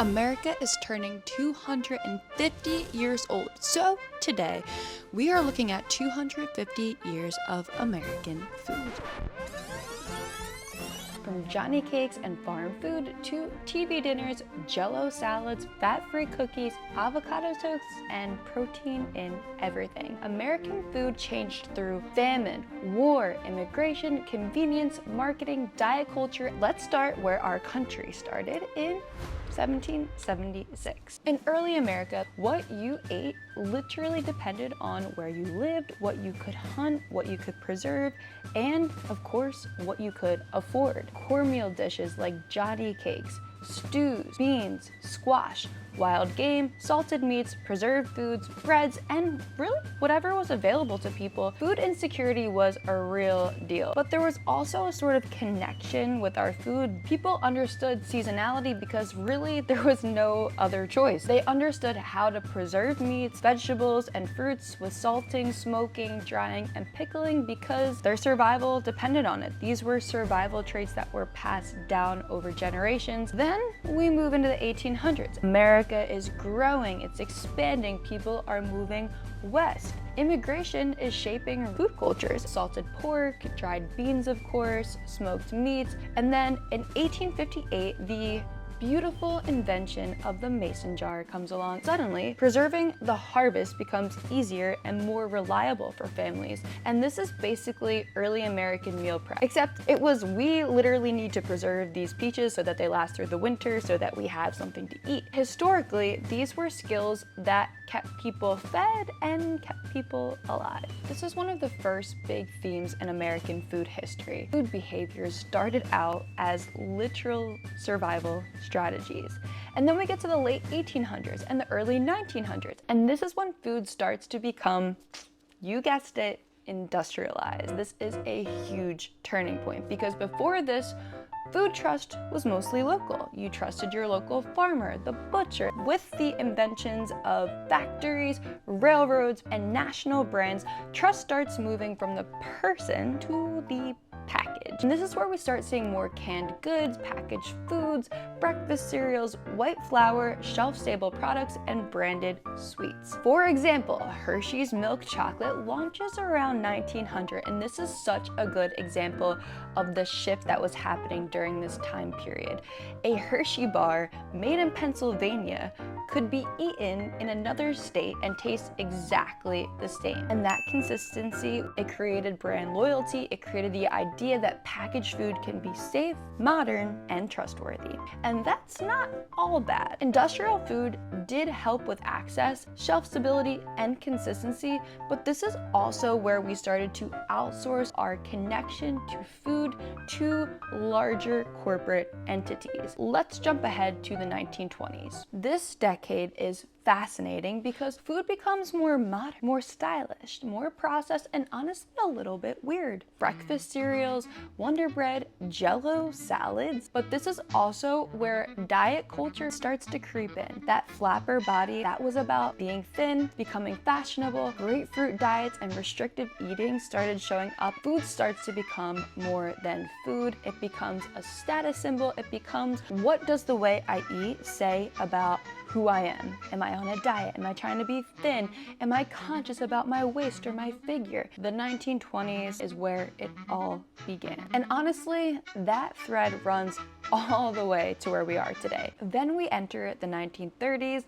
America is turning 250 years old. So today, we are looking at 250 years of American food. From Johnnycakes and farm food to TV dinners, Jell-O salads, fat-free cookies, avocado toasts, and protein in everything. American food changed through famine, war, immigration, convenience, marketing, diet culture. Let's start where our country started in 1776. In early America, what you ate literally depended on where you lived, what you could hunt, what you could preserve, and of course, what you could afford. Cornmeal dishes like Johnnycakes, stews, beans, squash, wild game, salted meats, preserved foods, breads, and really whatever was available to people. Food insecurity was a real deal. But there was also a sort of connection with our food. People understood seasonality because really there was no other choice. They understood how to preserve meats, vegetables, and fruits with salting, smoking, drying, and pickling because their survival depended on it. These were survival traits that were passed down over generations. Then we move into the 1800s. America is growing, it's expanding, people are moving west. Immigration is shaping food cultures. Salted pork, dried beans of course, smoked meats, and then in 1858, the beautiful invention of the mason jar comes along. Suddenly, preserving the harvest becomes easier and more reliable for families. And this is basically early American meal prep. Except it was, we literally need to preserve these peaches so that they last through the winter so that we have something to eat. Historically, these were skills that kept people fed and kept people alive. This is one of the first big themes in American food history. Food behaviors started out as literal survival strategies. And then we get to the late 1800s and the early 1900s. And this is when food starts to become, you guessed it, industrialized. This is a huge turning point because before this, food trust was mostly local. You trusted your local farmer, the butcher. With the inventions of factories, railroads, and national brands, trust starts moving from the person to the package. And this is where we start seeing more canned goods, packaged foods, breakfast cereals, white flour, shelf-stable products, and branded sweets. For example, Hershey's milk chocolate launches around 1900, and this is such a good example of the shift that was happening during this time period. A Hershey bar made in Pennsylvania could be eaten in another state and taste exactly the same. And that consistency, it created brand loyalty, it created the idea that packaged food can be safe, modern, and trustworthy. And that's not all bad. Industrial food did help with access, shelf stability, and consistency, but this is also where we started to outsource our connection to food to larger corporate entities. Let's jump ahead to the 1920s. This decade is fascinating because food becomes more modern, more stylish, more processed, and honestly a little bit weird. Breakfast cereals, Wonder Bread, Jell-O salads, but this is also where diet culture starts to creep in. That flapper body that was about being thin, becoming fashionable, grapefruit diets and restrictive eating started showing up. Food starts to become more than food. It becomes a status symbol. It becomes, what does the way I eat say about who I am? Am I on a diet? Am I trying to be thin? Am I conscious about my waist or my figure? The 1920s is where it all began. And honestly, that thread runs all the way to where we are today. Then we enter the 1930s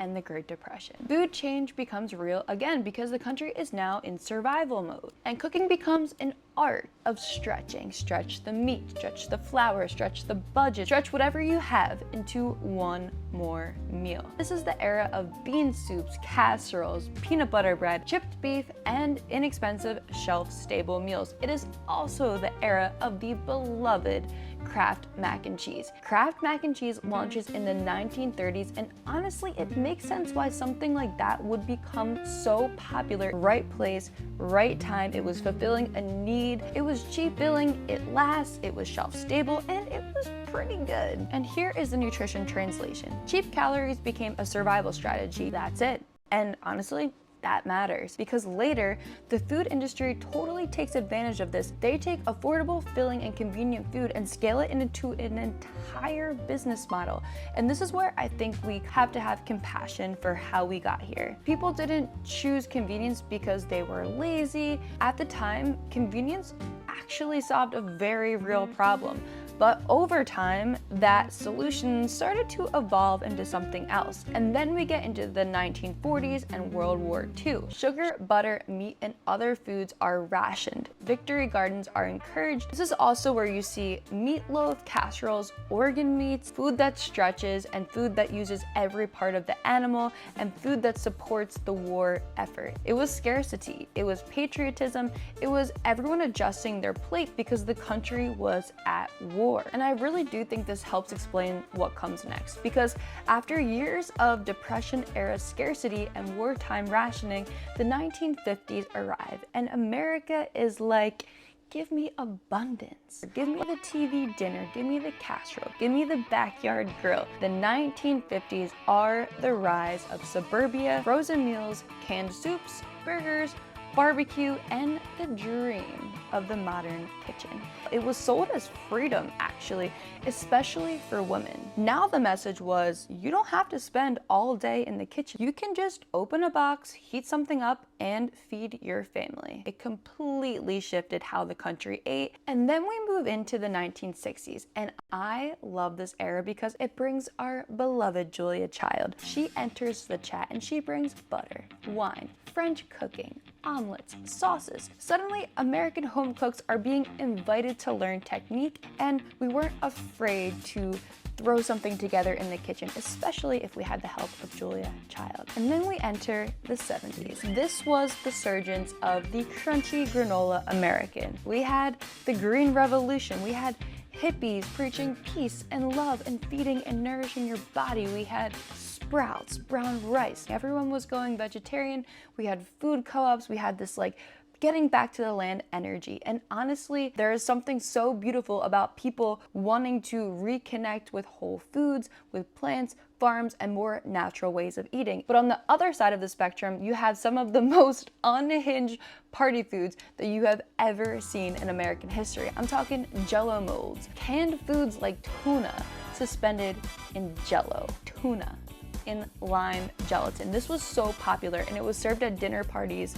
and the Great Depression. Food change becomes real again because the country is now in survival mode. And cooking becomes an art of stretching. Stretch the meat, stretch the flour, stretch the budget, stretch whatever you have into one more meal. This is the era of bean soups, casseroles, peanut butter bread, chipped beef, and inexpensive shelf-stable meals. It is also the era of the beloved Kraft mac and cheese. Kraft mac and cheese launches in the 1930s, and honestly, it makes sense why something like that would become so popular. Right place, right time. It was fulfilling a need. It was cheap billing, it lasts, it was shelf stable, and it was pretty good. And here is the nutrition translation. Cheap calories became a survival strategy. That's it. And honestly, that matters, because later the food industry totally takes advantage of this. They take affordable, filling, and convenient food and scale it into an entire business model. And this is where I think we have to have compassion for how we got here. People didn't choose convenience because they were lazy. At the time, convenience actually solved a very real problem. But over time, that solution started to evolve into something else. And then we get into the 1940s and World War II. Sugar, butter, meat, and other foods are rationed. Victory gardens are encouraged. This is also where you see meatloaf, casseroles, organ meats, food that stretches, and food that uses every part of the animal, and food that supports the war effort. It was scarcity, it was patriotism, it was everyone adjusting their plate because the country was at war. And I really do think this helps explain what comes next, because after years of Depression-era scarcity and wartime rationing, the 1950s arrive, and America is like, give me abundance. Give me the TV dinner, give me the casserole, give me the backyard grill. The 1950s are the rise of suburbia, frozen meals, canned soups, burgers, barbecue, and the dream of the modern kitchen. It was sold as freedom, actually, especially for women. Now the message was, you don't have to spend all day in the kitchen. You can just open a box, heat something up, and feed your family. It completely shifted how the country ate. And then we move into the 1960s, and I love this era because it brings our beloved Julia Child. She enters the chat and she brings butter, wine, French cooking, omelets, sauces. Suddenly, American home cooks are being invited to learn technique, and we weren't afraid to throw something together in the kitchen, especially if we had the help of Julia Child. And then we enter the 70s. This was the surgence of the crunchy granola American. We had the Green Revolution. We had hippies preaching peace and love and feeding and nourishing your body. We had sprouts, brown rice. Everyone was going vegetarian. We had food co-ops. We had this like getting back to the land energy. And honestly, there is something so beautiful about people wanting to reconnect with whole foods, with plants, farms, and more natural ways of eating. But on the other side of the spectrum, you have some of the most unhinged party foods that you have ever seen in American history. I'm talking Jell-O molds, canned foods like tuna suspended in Jell-O, tuna in lime gelatin. This was so popular, and it was served at dinner parties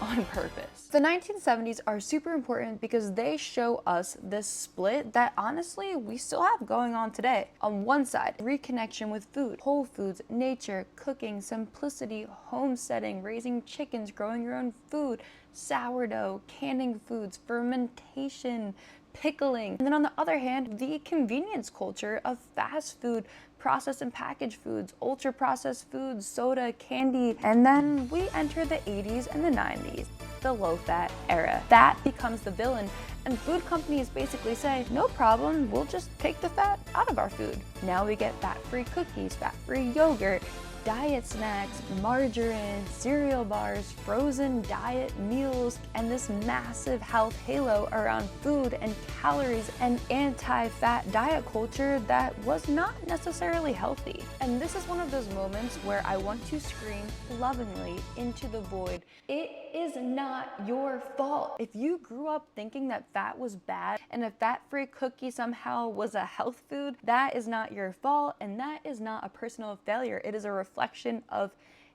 on purpose. The 1970s are super important because they show us this split that honestly we still have going on today. On one side, reconnection with food, whole foods, nature, cooking, simplicity, homesteading, raising chickens, growing your own food, sourdough, canning foods, fermentation, pickling. And then on the other hand, the convenience culture of fast food, processed and packaged foods, ultra processed foods, soda, candy. And then we enter the 80s and the 90s, the low-fat era. Fat becomes the villain, and food companies basically say, no problem, we'll just take the fat out of our food. Now we get fat-free cookies, fat-free yogurt, diet snacks, margarine, cereal bars, frozen diet meals, and this massive health halo around food and calories and anti-fat diet culture that was not necessarily healthy. And this is one of those moments where I want to scream lovingly into the void. It is not your fault. If you grew up thinking that fat was bad and a fat-free cookie somehow was a health food, that is not your fault, and that is not a personal failure. It is a reflection of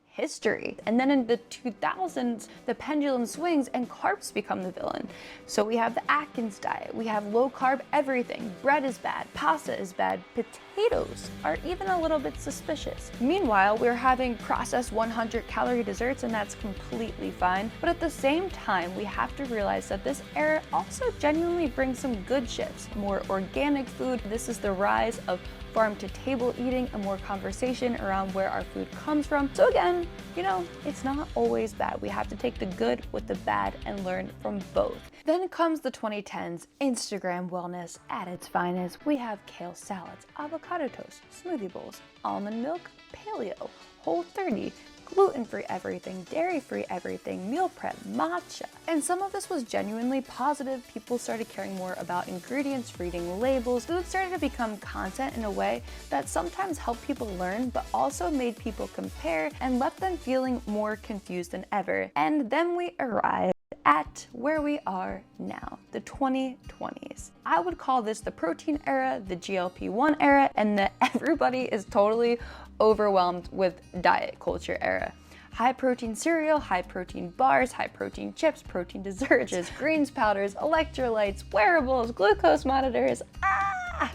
history. And then in the 2000s, the pendulum swings and carbs become the villain. So we have the Atkins diet, we have low-carb everything, bread is bad, pasta is bad, potatoes are even a little bit suspicious. Meanwhile, we're having processed 100-calorie desserts, and that's completely fine. But at the same time, we have to realize that this era also genuinely brings some good shifts. More organic food. This is the rise of farm-to-table eating and more conversation around where our food comes from. So again, you know, it's not always bad. We have to take the good with the bad and learn from both. Then comes the 2010s, Instagram wellness at its finest. We have kale salads, avocado toast, smoothie bowls, almond milk, paleo, Whole30, gluten-free everything, dairy-free everything, meal prep, matcha. And some of this was genuinely positive. People started caring more about ingredients, reading labels. Food started to become content in a way that sometimes helped people learn, but also made people compare and left them feeling more confused than ever. And then we arrived at where we are now, the 2020s. I would call this the protein era, the GLP-1 era, and the everybody is totally overwhelmed with diet culture era. High protein cereal, high protein bars, high protein chips, protein desserts, greens powders, electrolytes, wearables, glucose monitors,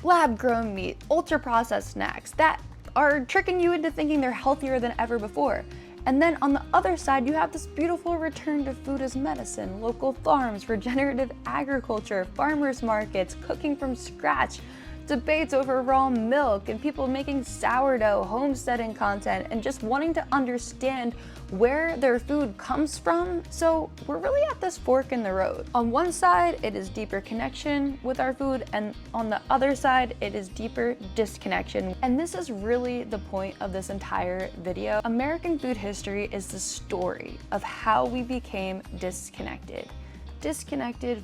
lab grown meat, ultra processed snacks that are tricking you into thinking they're healthier than ever before. And then on the other side, you have this beautiful return to food as medicine, local farms, regenerative agriculture, farmers markets, cooking from scratch, debates over raw milk, and people making sourdough, homesteading content, and just wanting to understand where their food comes from. So we're really at this fork in the road. On one side, it is deeper connection with our food, and on the other side, it is deeper disconnection. And this is really the point of this entire video. American food history is the story of how we became disconnected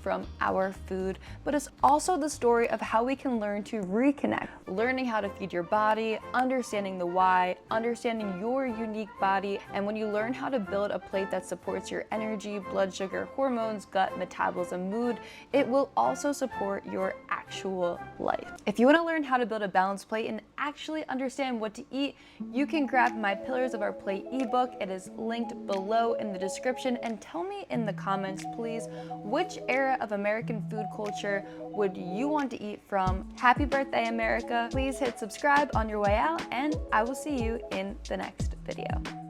from our food, but it's also the story of how we can learn to reconnect. Learning how to feed your body, understanding the why, understanding your unique body, and when you learn how to build a plate that supports your energy, blood sugar, hormones, gut, metabolism, mood, it will also support your actual life. If you want to learn how to build a balanced plate and actually understand what to eat, you can grab my Pillars of Our Plate ebook. It is linked below in the description, and tell me in the comments, please, which era of American food culture would you want to eat from? Happy birthday, America. Please hit subscribe on your way out, and I will see you in the next video.